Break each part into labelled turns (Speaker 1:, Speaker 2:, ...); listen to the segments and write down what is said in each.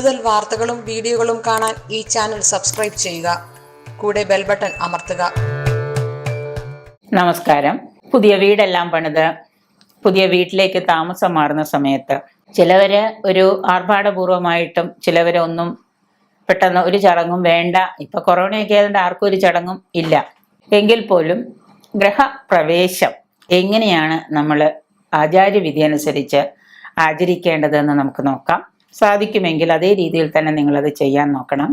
Speaker 1: കൂടുതൽ വാർത്തകളും വീഡിയോകളും കാണാൻ ഈ ചാനൽ സബ്സ്ക്രൈബ് ചെയ്യുക. കൂടെ ബെൽ ബട്ടൺ അമർത്തുക.
Speaker 2: നമസ്കാരം. പുതിയ വീടെല്ലാം പണിത് പുതിയ വീട്ടിലേക്ക് താമസം മാറുന്ന സമയത്ത് ചിലവര് ഒരു ആർഭാടപൂർവമായിട്ടും ചിലവരൊന്നും പെട്ടെന്ന് ഒരു ചടങ്ങും വേണ്ട, ഇപ്പൊ കൊറോണയൊക്കെ ആയതുകൊണ്ട് ആർക്കും ഒരു ചടങ്ങും ഇല്ല. എങ്കിൽ പോലും ഗൃഹപ്രവേശം എങ്ങനെയാണ് നമ്മൾ ആചാര്യവിധി അനുസരിച്ച് ആചരിക്കേണ്ടതെന്ന് നമുക്ക് നോക്കാം. സാധിക്കുമെങ്കിൽ അതേ രീതിയിൽ തന്നെ നിങ്ങളത് ചെയ്യാൻ നോക്കണം.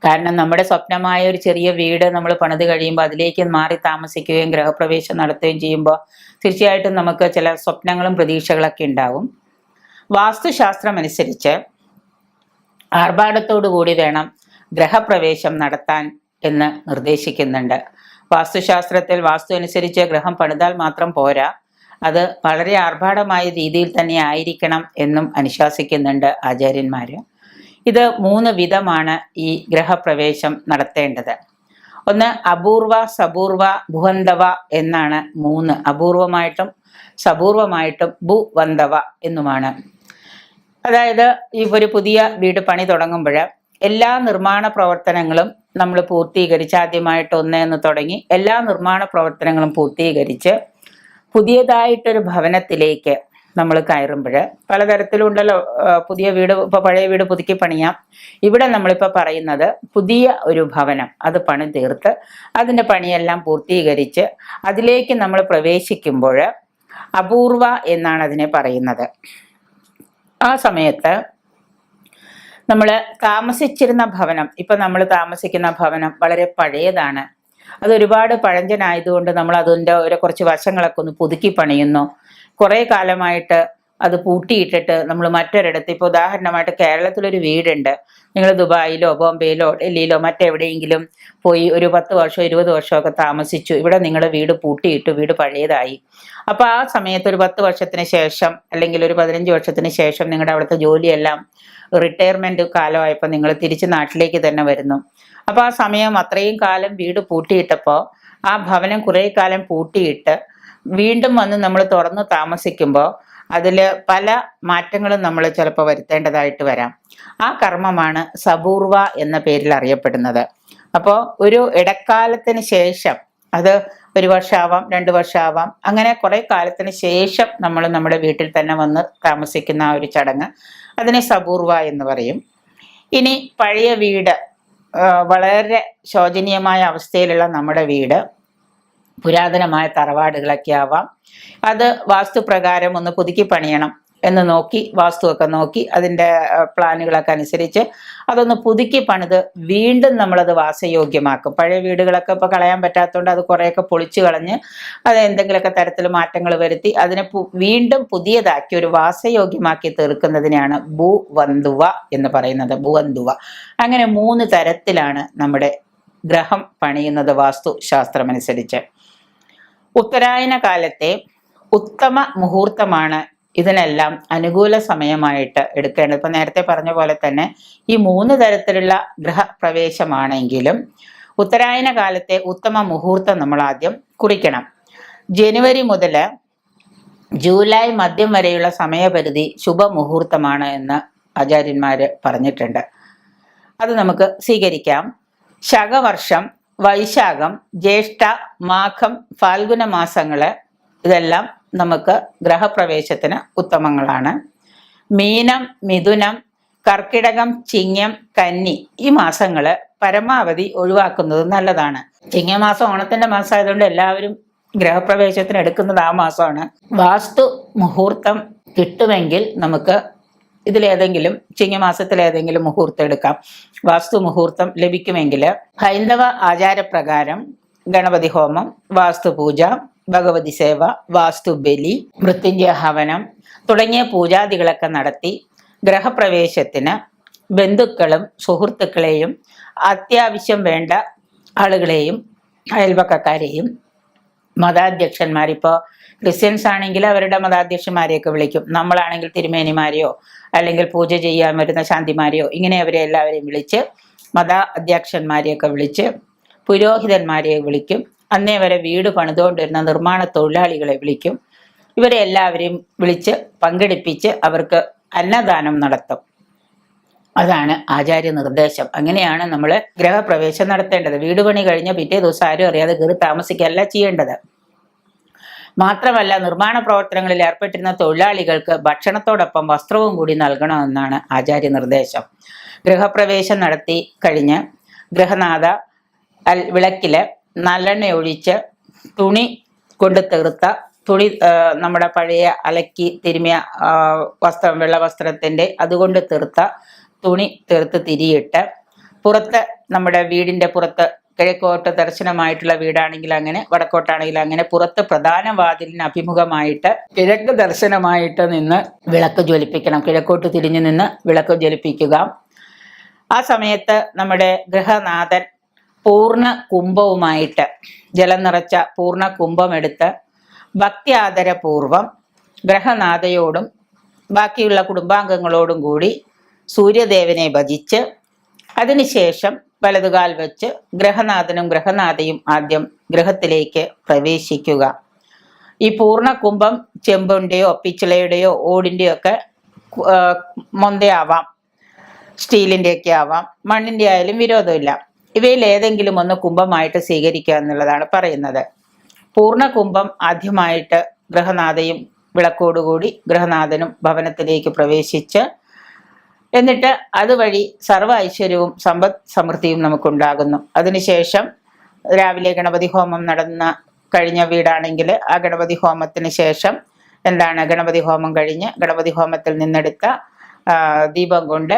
Speaker 2: കാരണം നമ്മുടെ സ്വപ്നമായ ഒരു ചെറിയ വീട് നമ്മൾ പണിത് കഴിയുമ്പോൾ അതിലേക്ക് മാറി താമസിക്കുകയും ഗൃഹപ്രവേശം നടത്തുകയും ചെയ്യുമ്പോൾ തീർച്ചയായിട്ടും നമുക്ക് ചില സ്വപ്നങ്ങളും പ്രതീക്ഷകളൊക്കെ ഉണ്ടാവും. വാസ്തുശാസ്ത്രം അനുസരിച്ച് ആർഭാടത്തോടു കൂടി വേണം ഗൃഹപ്രവേശം നടത്താൻ എന്ന് നിർദ്ദേശിക്കുന്നുണ്ട്. വാസ്തുശാസ്ത്രത്തിൽ വാസ്തു അനുസരിച്ച് ഗൃഹം പണിതാൽ മാത്രം പോരാ, അത് വളരെ ആർഭാടമായ രീതിയിൽ തന്നെ ആയിരിക്കണം എന്നും അനുശാസിക്കുന്നുണ്ട് ആചാര്യന്മാര്. ഇത് 3 വിധമാണ് ഈ ഗൃഹപ്രവേശം നടത്തേണ്ടത്. ഒന്ന് അപൂർവ, സപൂർവ, ഭുവന്തവ എന്നാണ് 3. അപൂർവമായിട്ടും സപൂർവമായിട്ടും ഭുവന്തവ എന്നുമാണ്. അതായത് ഈ ഒരു പുതിയ വീട് പണി തുടങ്ങുമ്പോൾ എല്ലാ നിർമ്മാണ പ്രവർത്തനങ്ങളും നമ്മൾ പൂർത്തീകരിച്ച്, ആദ്യമായിട്ട് 1 എന്ന് തുടങ്ങി എല്ലാ നിർമ്മാണ പ്രവർത്തനങ്ങളും പൂർത്തീകരിച്ച് പുതിയതായിട്ടൊരു ഭവനത്തിലേക്ക് നമ്മൾ കയറുമ്പോൾ പലതരത്തിലുണ്ടല്ലോ. പുതിയ വീട്, ഇപ്പൊ പഴയ വീട് പുതുക്കി പണിയാം. ഇവിടെ നമ്മളിപ്പോൾ പറയുന്നത് പുതിയ ഒരു ഭവനം അത് പണി തീർത്ത് അതിൻ്റെ പണിയെല്ലാം പൂർത്തീകരിച്ച് അതിലേക്ക് നമ്മൾ പ്രവേശിക്കുമ്പോൾ അപൂർവ എന്നാണ് അതിനെ പറയുന്നത്. ആ സമയത്ത് നമ്മൾ താമസിച്ചിരുന്ന ഭവനം, ഇപ്പൊ നമ്മൾ താമസിക്കുന്ന ഭവനം വളരെ പഴയതാണ്, അതൊരുപാട് പഴഞ്ചനായതുകൊണ്ട് നമ്മൾ അതിൻ്റെ കുറച്ച് വശങ്ങളൊക്കെ ഒന്ന് പുതുക്കി പണിയുന്നു. കുറേ കാലമായിട്ട് അത് പൂട്ടിയിട്ടിട്ട് നമ്മൾ മറ്റൊരിടത്ത്, ഇപ്പോൾ ഉദാഹരണമായിട്ട് കേരളത്തിലൊരു വീടുണ്ട്, നിങ്ങൾ ദുബായിലോ ബോംബെയിലോ ഡൽഹിയിലോ മറ്റെവിടെയെങ്കിലും പോയി ഒരു 10 വർഷമോ 20 വർഷമൊക്കെ താമസിച്ചു. ഇവിടെ നിങ്ങളുടെ വീട് പൂട്ടിയിട്ടു, വീട് പഴയതായി. അപ്പോൾ ആ സമയത്ത് ഒരു 10 വർഷത്തിന് ശേഷം അല്ലെങ്കിൽ ഒരു 15 വർഷത്തിന് ശേഷം നിങ്ങളുടെ അവിടുത്തെ ജോലിയെല്ലാം റിട്ടയർമെന്റ് കാലമായപ്പോൾ നിങ്ങൾ തിരിച്ച് നാട്ടിലേക്ക് തന്നെ വരുന്നു. അപ്പോൾ ആ സമയം അത്രയും കാലം വീട് പൂട്ടിയിട്ടപ്പോൾ ആ ഭവനം കുറേ കാലം പൂട്ടിയിട്ട് വീണ്ടും വന്ന് നമ്മൾ തുറന്ന് താമസിക്കുമ്പോൾ അതിൽ പല മാറ്റങ്ങളും നമ്മൾ ചിലപ്പോൾ വരുത്തേണ്ടതായിട്ട് വരാം. ആ കർമ്മമാണ് സപൂർവ എന്ന പേരിൽ അറിയപ്പെടുന്നത്. അപ്പോൾ ഒരു ഇടക്കാലത്തിന് ശേഷം, അത് 1 വർഷമാവാം 2 വർഷമാവാം, അങ്ങനെ കുറേ കാലത്തിന് ശേഷം നമ്മൾ നമ്മുടെ വീട്ടിൽ തന്നെ വന്ന് താമസിക്കുന്ന ആ ഒരു ചടങ്ങ്, അതിനെ സപൂർവ എന്ന് പറയും. ഇനി പഴയ വീട്, വളരെ ശോചനീയമായ അവസ്ഥയിലുള്ള നമ്മുടെ വീട്, പുരാതനമായ തറവാടുകളൊക്കെ ആവാം, അത് വാസ്തുപ്രകാരം ഒന്ന് പുതുക്കി പണിയണം എന്ന് നോക്കി, വാസ്തുവൊക്കെ നോക്കി അതിൻ്റെ പ്ലാനുകളൊക്കെ അനുസരിച്ച് അതൊന്ന് പുതുക്കി പണിത് വീണ്ടും നമ്മളത് വാസയോഗ്യമാക്കും. പഴയ വീടുകളൊക്കെ ഇപ്പോൾ കളയാൻ പറ്റാത്തതുകൊണ്ട് അത് കുറേയൊക്കെ പൊളിച്ചു കളഞ്ഞ് അത് എന്തെങ്കിലുമൊക്കെ തരത്തിൽ മാറ്റങ്ങൾ വരുത്തി അതിനെ വീണ്ടും പുതിയതാക്കി ഒരു വാസയോഗ്യമാക്കി തീർക്കുന്നതിനെയാണ് ഭൂവന്തുവ എന്ന് പറയുന്നത്. ഭൂവന്തുവ. അങ്ങനെ 3 തരത്തിലാണ് നമ്മുടെ ഗ്രഹം പണിയുന്നത് വാസ്തുശാസ്ത്രമനുസരിച്ച്. ഉത്തരായന കാലത്തെ ഉത്തമ മുഹൂർത്തമാണ് ഇതിനെല്ലാം അനുകൂല സമയമായിട്ട് എടുക്കേണ്ടത്. ഇപ്പൊ നേരത്തെ പറഞ്ഞ പോലെ തന്നെ ഈ 3 തരത്തിലുള്ള ഗൃഹപ്രവേശമാണെങ്കിലും ഉത്തരായന കാലത്തെ ഉത്തമ മുഹൂർത്തം നമ്മൾ ആദ്യം കുറിക്കണം. ജനുവരി മുതൽ ജൂലൈ മധ്യം വരെയുള്ള സമയപരിധി ശുഭമുഹൂർത്തമാണ് എന്ന് ആചാര്യന്മാര് പറഞ്ഞിട്ടുണ്ട്. അത് നമുക്ക് സ്വീകരിക്കാം. ശകവർഷം, വൈശാഖം, ജ്യേഷ്ഠ, മാഘം, ഫാൽഗുന മാസങ്ങള് ഇതെല്ലാം നമുക്ക് ഗ്രഹപ്രവേശത്തിന് ഉത്തമങ്ങളാണ്. മീനം, മിഥുനം, കർക്കിടകം, ചിങ്ങം, കന്നി ഈ മാസങ്ങള് പരമാവധി ഒഴിവാക്കുന്നത് നല്ലതാണ്. ചിങ്ങമാസം ഓണത്തിന്റെ മാസം ആയതുകൊണ്ട് എല്ലാവരും ഗൃഹപ്രവേശത്തിന് എടുക്കുന്നത് ആ മാസമാണ്. വാസ്തു മുഹൂർത്തം കിട്ടുമെങ്കിൽ നമുക്ക് ഇതിലേതെങ്കിലും ചിങ്ങമാസത്തിലേതെങ്കിലും മുഹൂർത്തം എടുക്കാം. വാസ്തു മുഹൂർത്തം ലഭിക്കുമെങ്കിൽ ഹൈന്ദവ ആചാരപ്രകാരം ഗണപതി ഹോമം, വാസ്തുപൂജ, ഭഗവതി സേവ, വാസ്തുബലി, മൃത്യുഞ്ജയ ഹവനം തുടങ്ങിയ പൂജാദികളൊക്കെ നടത്തി ഗൃഹപ്രവേശത്തിന് ബന്ധുക്കളും സുഹൃത്തുക്കളെയും അത്യാവശ്യം വേണ്ട ആളുകളെയും അയൽപക്കക്കാരെയും മതാധ്യക്ഷന്മാരിപ്പോൾ ക്രിസ്ത്യൻസ് ആണെങ്കിൽ അവരുടെ മതാധ്യക്ഷന്മാരെയൊക്കെ വിളിക്കും. നമ്മളാണെങ്കിൽ തിരുമേനിമാരെയോ അല്ലെങ്കിൽ പൂജ ചെയ്യാൻ വരുന്ന ശാന്തിമാരെയോ ഇങ്ങനെ അവരെ എല്ലാവരെയും വിളിച്ച്, മത അധ്യക്ഷന്മാരെയൊക്കെ വിളിച്ച്, പുരോഹിതന്മാരെ വിളിക്കും. അന്നേ വരെ വീട് പണിതുകൊണ്ടിരുന്ന നിർമ്മാണ തൊഴിലാളികളെ വിളിക്കും. ഇവരെ എല്ലാവരെയും വിളിച്ച് പങ്കെടുപ്പിച്ച് അവർക്ക് അന്നദാനം നടത്തും. അതാണ് ആചാര്യ നിർദ്ദേശം. അങ്ങനെയാണ് നമ്മൾ ഗൃഹപ്രവേശം നടത്തേണ്ടത്. വീട് പണി കഴിഞ്ഞ പിറ്റേ ദിവസം ആരും അറിയാതെ കയറി താമസിക്കുകയല്ല ചെയ്യേണ്ടത്. മാത്രമല്ല, നിർമ്മാണ പ്രവർത്തനങ്ങളിൽ ഏർപ്പെട്ടിരുന്ന തൊഴിലാളികൾക്ക് ഭക്ഷണത്തോടൊപ്പം വസ്ത്രവും കൂടി നൽകണമെന്നാണ് ആചാര്യ നിർദ്ദേശം. ഗൃഹപ്രവേശം നടത്തി കഴിഞ്ഞ് ഗൃഹനാഥ വിളക്കില് നല്ലെണ്ണ ഒഴിച്ച് തുണി കൊണ്ട് തീർത്ത തുണി, നമ്മുടെ പഴയ അലക്കി തിരുമിയ വസ്ത്രം, വെള്ള വസ്ത്രത്തിന്റെ അതുകൊണ്ട് തീർത്ത തുണി തീർത്ത് തിരിയിട്ട് പുറത്ത്, നമ്മുടെ വീടിന്റെ പുറത്ത്, കിഴക്കോട്ട് ദർശനമായിട്ടുള്ള വീടാണെങ്കിൽ അങ്ങനെ, വടക്കോട്ടാണെങ്കിൽ അങ്ങനെ, പുറത്ത് പ്രധാന വാതിലിന് അഭിമുഖമായിട്ട് കിഴക്ക് ദർശനമായിട്ട് നിന്ന് വിളക്ക് ജ്വലിപ്പിക്കണം. കിഴക്കോട്ട് തിരിഞ്ഞു നിന്ന് വിളക്ക് ജ്വലിപ്പിക്കുക. ആ സമയത്ത് നമ്മുടെ ഗൃഹനാഥൻ പൂർണ്ണ കുംഭവുമായിട്ട്, ജലം നിറച്ച പൂർണ്ണ കുംഭമെടുത്ത് ഭക്തി ആദരപൂർവം ഗൃഹനാഥയോടും ബാക്കിയുള്ള കുടുംബാംഗങ്ങളോടും കൂടി സൂര്യദേവനെ ഭജിച്ച് അതിനുശേഷം വലതുകാൽ വെച്ച് ഗൃഹനാഥനും ഗൃഹനാഥയും ആദ്യം ഗൃഹത്തിലേക്ക് പ്രവേശിക്കുക. ഈ പൂർണ്ണ കുംഭം ചെമ്പിന്റെയോ പിച്ചളയുടെയോ ഓടിന്റെയോ ഒക്കെ മൊന്തയാവാം, സ്റ്റീലിന്റെയൊക്കെ ആവാം, മണ്ണിന്റെ ആയാലും വിരോധമില്ല. ഇവയിൽ ഏതെങ്കിലും ഒന്ന് കുംഭമായിട്ട് സ്വീകരിക്കുക എന്നുള്ളതാണ് പറയുന്നത്. പൂർണ്ണ കുംഭം ആദ്യമായിട്ട് ഗൃഹനാഥയും വിളക്കോടുകൂടി ഗൃഹനാഥനും ഭവനത്തിലേക്ക് പ്രവേശിച്ച്, എന്നിട്ട് അതുവഴി സർവ്വ ഐശ്വര്യവും സമ്പദ് സമൃദ്ധിയും നമുക്കുണ്ടാകുന്നു. അതിനുശേഷം രാവിലെ ഗണപതി ഹോമം നടന്ന കഴിഞ്ഞ വീടാണെങ്കിൽ ആ ഗണപതി ഹോമത്തിന് ശേഷം ഗണപതി ഹോമം കഴിഞ്ഞ് ഗണപതി ഹോമത്തിൽ നിന്നെടുത്ത ദീപം കൊണ്ട്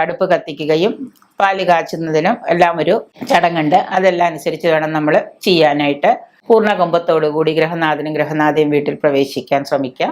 Speaker 2: അടുപ്പ് കത്തിക്കുകയും പാല് കാച്ചുന്നതിനും എല്ലാം ഒരു ചടങ്ങുണ്ട്. അതെല്ലാം അനുസരിച്ച് വേണം നമ്മൾ ചെയ്യാനായിട്ട്. പൂർണ്ണ കുംഭത്തോടു കൂടി ഗൃഹനാഥനും ഗൃഹനാഥയും വീട്ടിൽ പ്രവേശിക്കാൻ ശ്രമിക്കുക.